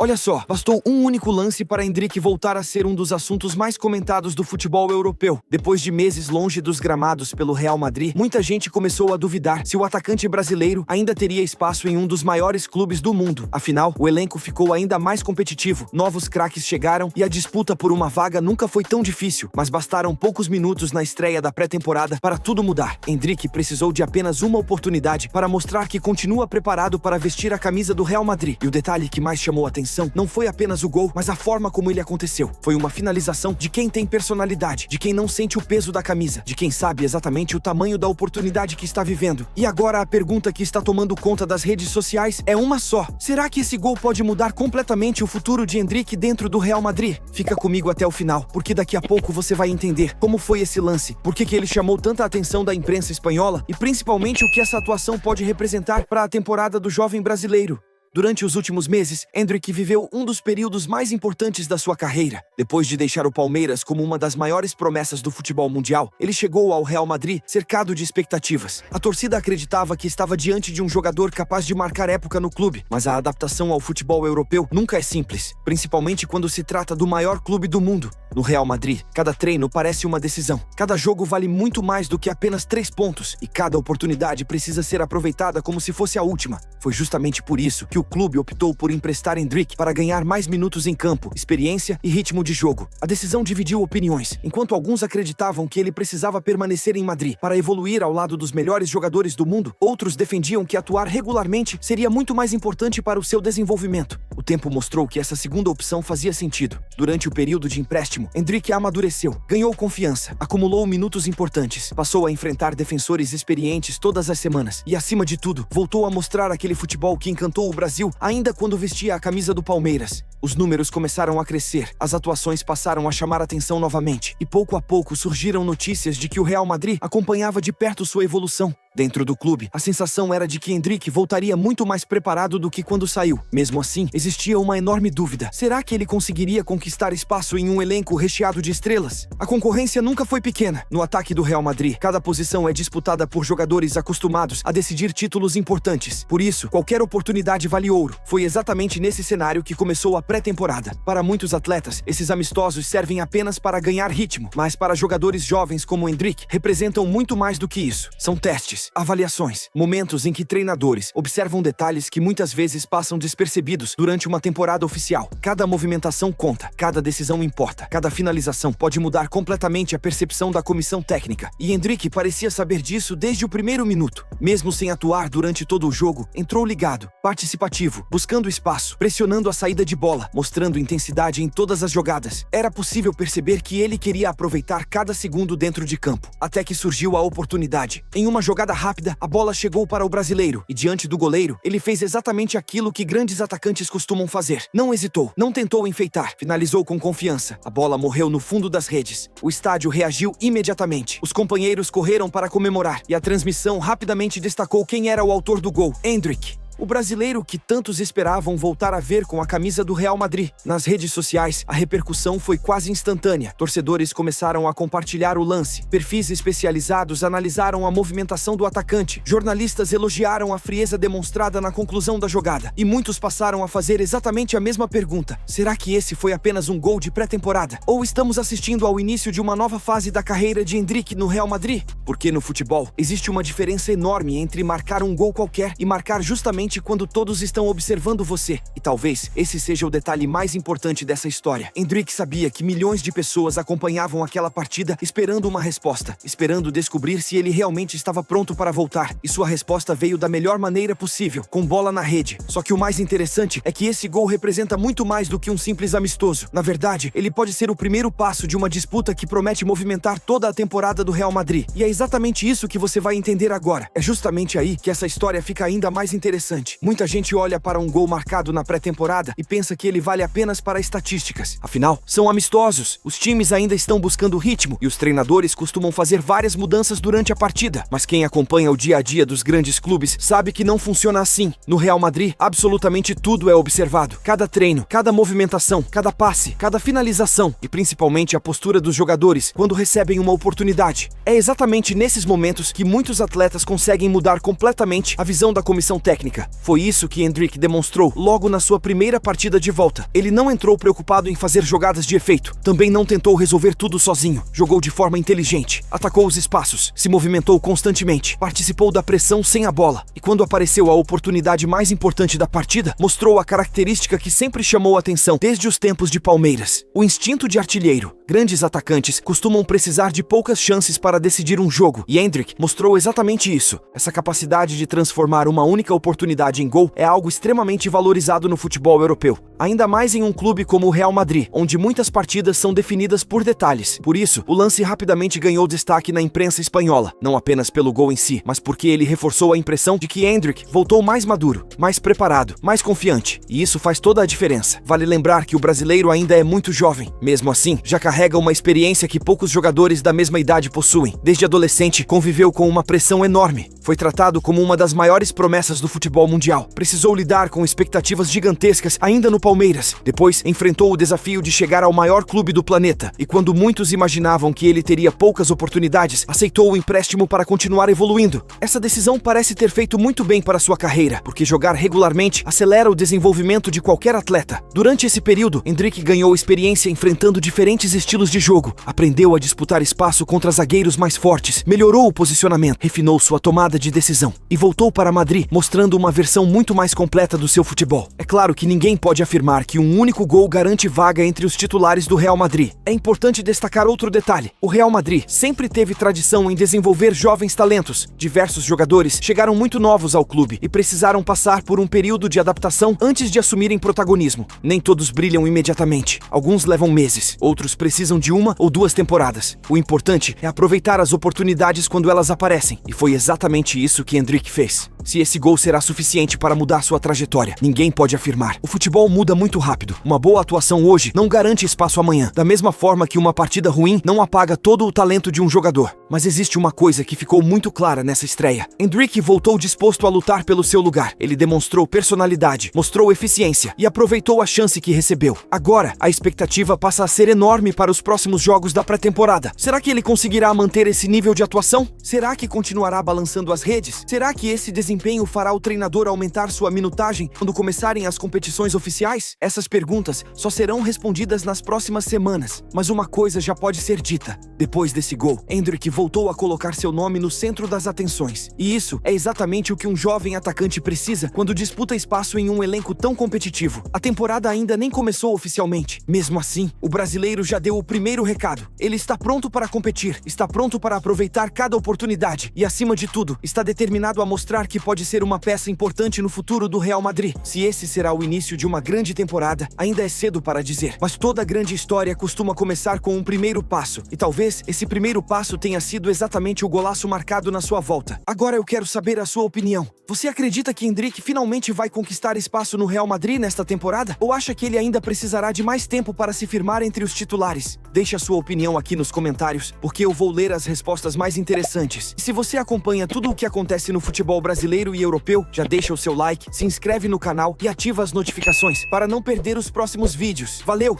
Olha só, bastou um único lance para Endrick voltar a ser um dos assuntos mais comentados do futebol europeu. Depois de meses longe dos gramados pelo Real Madrid, muita gente começou a duvidar se o atacante brasileiro ainda teria espaço em um dos maiores clubes do mundo. Afinal, o elenco ficou ainda mais competitivo, novos craques chegaram e a disputa por uma vaga nunca foi tão difícil, mas bastaram poucos minutos na estreia da pré-temporada para tudo mudar. Endrick precisou de apenas uma oportunidade para mostrar que continua preparado para vestir a camisa do Real Madrid. E o detalhe que mais chamou a atenção não foi apenas o gol, mas a forma como ele aconteceu. Foi uma finalização de quem tem personalidade, de quem não sente o peso da camisa, de quem sabe exatamente o tamanho da oportunidade que está vivendo. E agora a pergunta que está tomando conta das redes sociais é uma só. Será que esse gol pode mudar completamente o futuro de Endrick dentro do Real Madrid? Fica comigo até o final, porque daqui a pouco você vai entender como foi esse lance, por que ele chamou tanta atenção da imprensa espanhola e principalmente o que essa atuação pode representar para a temporada do jovem brasileiro. Durante os últimos meses, Endrick viveu um dos períodos mais importantes da sua carreira. Depois de deixar o Palmeiras como uma das maiores promessas do futebol mundial, ele chegou ao Real Madrid cercado de expectativas. A torcida acreditava que estava diante de um jogador capaz de marcar época no clube, mas a adaptação ao futebol europeu nunca é simples, principalmente quando se trata do maior clube do mundo. No Real Madrid, cada treino parece uma decisão. Cada jogo vale muito mais do que apenas 3 pontos, e cada oportunidade precisa ser aproveitada como se fosse a última. Foi justamente por isso que o clube optou por emprestar Endrick para ganhar mais minutos em campo, experiência e ritmo de jogo. A decisão dividiu opiniões. Enquanto alguns acreditavam que ele precisava permanecer em Madrid para evoluir ao lado dos melhores jogadores do mundo, outros defendiam que atuar regularmente seria muito mais importante para o seu desenvolvimento. O tempo mostrou que essa segunda opção fazia sentido. Durante o período de empréstimo, Endrick amadureceu, ganhou confiança, acumulou minutos importantes, passou a enfrentar defensores experientes todas as semanas e, acima de tudo, voltou a mostrar aquele futebol que encantou o Brasil ainda quando vestia a camisa do Palmeiras. Os números começaram a crescer, as atuações passaram a chamar atenção novamente e pouco a pouco surgiram notícias de que o Real Madrid acompanhava de perto sua evolução. Dentro do clube, a sensação era de que Endrick voltaria muito mais preparado do que quando saiu. Mesmo assim, existia uma enorme dúvida. Será que ele conseguiria conquistar espaço em um elenco recheado de estrelas? A concorrência nunca foi pequena. No ataque do Real Madrid, cada posição é disputada por jogadores acostumados a decidir títulos importantes. Por isso, qualquer oportunidade vale ouro. Foi exatamente nesse cenário que começou a pré-temporada. Para muitos atletas, esses amistosos servem apenas para ganhar ritmo, mas para jogadores jovens como Endrick, representam muito mais do que isso. São testes, avaliações, momentos em que treinadores observam detalhes que muitas vezes passam despercebidos durante uma temporada oficial. Cada movimentação conta, cada decisão importa, cada finalização pode mudar completamente a percepção da comissão técnica. E Endrick parecia saber disso desde o primeiro minuto. Mesmo sem atuar durante todo o jogo, entrou ligado, participativo, buscando espaço, pressionando a saída de bola, mostrando intensidade em todas as jogadas. Era possível perceber que ele queria aproveitar cada segundo dentro de campo, até que surgiu a oportunidade. Em uma jogada rápida, a bola chegou para o brasileiro e diante do goleiro, ele fez exatamente aquilo que grandes atacantes costumam fazer. Não hesitou, não tentou enfeitar, finalizou com confiança. A bola morreu no fundo das redes. O estádio reagiu imediatamente. Os companheiros correram para comemorar e a transmissão rapidamente destacou quem era o autor do gol: Endrick. O brasileiro que tantos esperavam voltar a ver com a camisa do Real Madrid. Nas redes sociais, a repercussão foi quase instantânea. Torcedores começaram a compartilhar o lance. Perfis especializados analisaram a movimentação do atacante. Jornalistas elogiaram a frieza demonstrada na conclusão da jogada. E muitos passaram a fazer exatamente a mesma pergunta. Será que esse foi apenas um gol de pré-temporada? Ou estamos assistindo ao início de uma nova fase da carreira de Endrick no Real Madrid? Porque no futebol, existe uma diferença enorme entre marcar um gol qualquer e marcar justamente quando todos estão observando você. E talvez esse seja o detalhe mais importante dessa história. Endrick sabia que milhões de pessoas acompanhavam aquela partida esperando uma resposta, esperando descobrir se ele realmente estava pronto para voltar. E sua resposta veio da melhor maneira possível, com bola na rede. Só que o mais interessante é que esse gol representa muito mais do que um simples amistoso. Na verdade, ele pode ser o primeiro passo de uma disputa que promete movimentar toda a temporada do Real Madrid. E é exatamente isso que você vai entender agora. É justamente aí que essa história fica ainda mais interessante. Muita gente olha para um gol marcado na pré-temporada e pensa que ele vale apenas para estatísticas. Afinal, são amistosos. Os times ainda estão buscando ritmo e os treinadores costumam fazer várias mudanças durante a partida. Mas quem acompanha o dia a dia dos grandes clubes sabe que não funciona assim. No Real Madrid, absolutamente tudo é observado. Cada treino, cada movimentação, cada passe, cada finalização e principalmente a postura dos jogadores quando recebem uma oportunidade. É exatamente nesses momentos que muitos atletas conseguem mudar completamente a visão da comissão técnica. Foi isso que Endrick demonstrou logo na sua primeira partida de volta. Ele não entrou preocupado em fazer jogadas de efeito, também não tentou resolver tudo sozinho. Jogou de forma inteligente, atacou os espaços, se movimentou constantemente, participou da pressão sem a bola e quando apareceu a oportunidade mais importante da partida, mostrou a característica que sempre chamou a atenção desde os tempos de Palmeiras: o instinto de artilheiro. Grandes atacantes costumam precisar de poucas chances para decidir um jogo, e Endrick mostrou exatamente isso. Essa capacidade de transformar uma única oportunidade em gol é algo extremamente valorizado no futebol europeu, ainda mais em um clube como o Real Madrid, onde muitas partidas são definidas por detalhes. Por isso, o lance rapidamente ganhou destaque na imprensa espanhola, não apenas pelo gol em si, mas porque ele reforçou a impressão de que Endrick voltou mais maduro, mais preparado, mais confiante, e isso faz toda a diferença. Vale lembrar que o brasileiro ainda é muito jovem, mesmo assim, já carrega uma experiência que poucos jogadores da mesma idade possuem. Desde adolescente, conviveu com uma pressão enorme. Foi tratado como uma das maiores promessas do futebol mundial. Precisou lidar com expectativas gigantescas ainda no Palmeiras. Depois, enfrentou o desafio de chegar ao maior clube do planeta. E quando muitos imaginavam que ele teria poucas oportunidades, aceitou o empréstimo para continuar evoluindo. Essa decisão parece ter feito muito bem para sua carreira, porque jogar regularmente acelera o desenvolvimento de qualquer atleta. Durante esse período, Endrick ganhou experiência enfrentando diferentes estilos de jogo, aprendeu a disputar espaço contra zagueiros mais fortes, melhorou o posicionamento, refinou sua tomada de decisão e voltou para Madrid, mostrando uma versão muito mais completa do seu futebol. É claro que ninguém pode afirmar que um único gol garante vaga entre os titulares do Real Madrid. É importante destacar outro detalhe: o Real Madrid sempre teve tradição em desenvolver jovens talentos. Diversos jogadores chegaram muito novos ao clube e precisaram passar por um período de adaptação antes de assumirem protagonismo. Nem todos brilham imediatamente. Alguns levam meses, outros precisam de 1 ou 2 temporadas. O importante é aproveitar as oportunidades quando elas aparecem, e foi exatamente isso que Endrick fez. Se esse gol será suficiente para mudar sua trajetória, ninguém pode afirmar. O futebol muda muito rápido. Uma boa atuação hoje não garante espaço amanhã. Da mesma forma que uma partida ruim não apaga todo o talento de um jogador. Mas existe uma coisa que ficou muito clara nessa estreia. Endrick voltou disposto a lutar pelo seu lugar. Ele demonstrou personalidade, mostrou eficiência e aproveitou a chance que recebeu. Agora, a expectativa passa a ser enorme para os próximos jogos da pré-temporada. Será que ele conseguirá manter esse nível de atuação? Será que continuará balançando as redes? Será que esse desempenho fará o treinador aumentar sua minutagem quando começarem as competições oficiais? Essas perguntas só serão respondidas nas próximas semanas. Mas uma coisa já pode ser dita: depois desse gol, Endrick voltou a colocar seu nome no centro das atenções. E isso é exatamente o que um jovem atacante precisa quando disputa espaço em um elenco tão competitivo. A temporada ainda nem começou oficialmente. Mesmo assim, o brasileiro já deu o primeiro recado. Ele está pronto para competir, está pronto para aproveitar cada oportunidade e, acima de tudo, está determinado a mostrar que pode ser uma peça importante no futuro do Real Madrid. Se esse será o início de uma grande temporada, ainda é cedo para dizer, mas toda grande história costuma começar com um primeiro passo, e talvez esse primeiro passo tenha sido exatamente o golaço marcado na sua volta. Agora eu quero saber a sua opinião. Você acredita que Endrick finalmente vai conquistar espaço no Real Madrid nesta temporada? Ou acha que ele ainda precisará de mais tempo para se firmar entre os titulares? Deixe a sua opinião aqui nos comentários, porque eu vou ler as respostas mais interessantes. E se você acompanha tudo o que acontece no futebol brasileiro e europeu, já deixa o seu like, se inscreve no canal e ativa as notificações para não perder os próximos vídeos. Valeu!